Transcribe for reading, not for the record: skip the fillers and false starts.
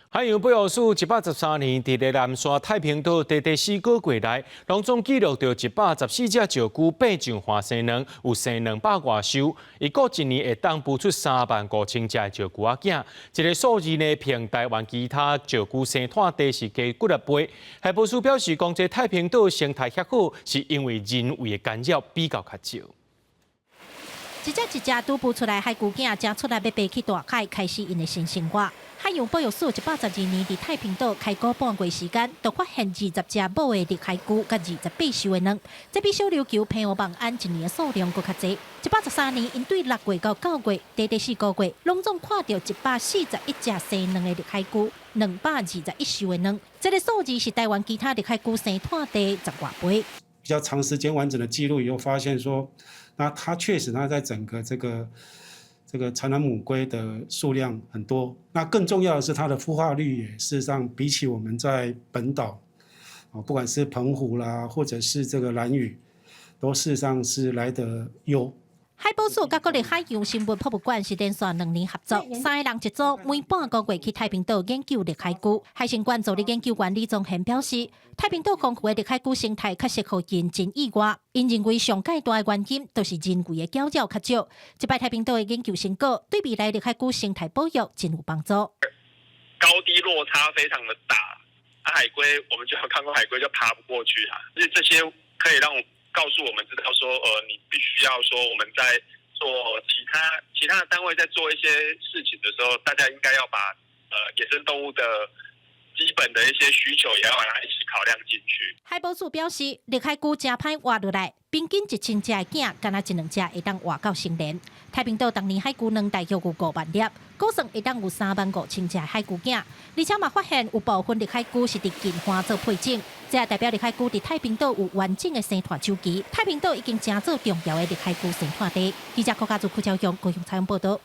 海洋保育署113年伫咧南沙太平岛第4个月内，拢总记录到114只石龟爬上花生卵，有生200外收。伊过一年会当孵出35000只石龟仔囝，这个数字呢，平台湾其他石龟生态地是加几粒倍。海保署表示，讲这太平岛生态遐好，是因为人为的干扰比较较少。一只一只拄孵出来海龟囝，正出来要爬去大海，开始因的新生活。海洋保育署112年伫太平岛开估半月时间，就发现20只母的绿海龟，甲28收的卵。这比小琉球平湖望安一年的数量搁较济。113年，因对6月到9月第4个月，拢总看到141只生卵的绿海龟，221收的卵。这个数字是台湾其他绿海龟生态地10外倍。比较长时间完整的记录以后，发现说，那它确实它在整个这个产卵母龟的数量很多。那更重要的是，它的孵化率也事实上比起我们在本岛，不管是澎湖啦，或者是这个兰屿，都事实上是来得优。海保署甲国立海洋生物博物馆是连续2年合作，3个人一组，每半个月去太平岛研究绿海龟。海生馆助理研究员李宗宪表示，太平岛丰富的绿海龟生态确实互人真意外。因认为上界大的原因就是人为的搅扰较少。这摆太平岛的研究成果对未来绿海龟生态保育真有帮助。高低落差非常的大，海龟我们就有看过海龟就爬不过去啊，所以这些可以让告诉我们知道说，你必须要说我们在做其他的单位在做一些事情的时候，大家应该要把野生动物的基本的一些需求也要把它一起考量进去。海保署表示，绿海龟真歹活落来，平均1000只的囝，敢若1、2只会当活到成年。太平岛当年海龟卵大约有5万粒，估算会当有35000只海龟囝，而且嘛发现有部分绿海龟是伫近花做配种，这也代表绿海龟伫太平岛有完整的生态周期。太平岛已经成做重要的绿海龟生态地。记者柯家族邱朝阳采访报道。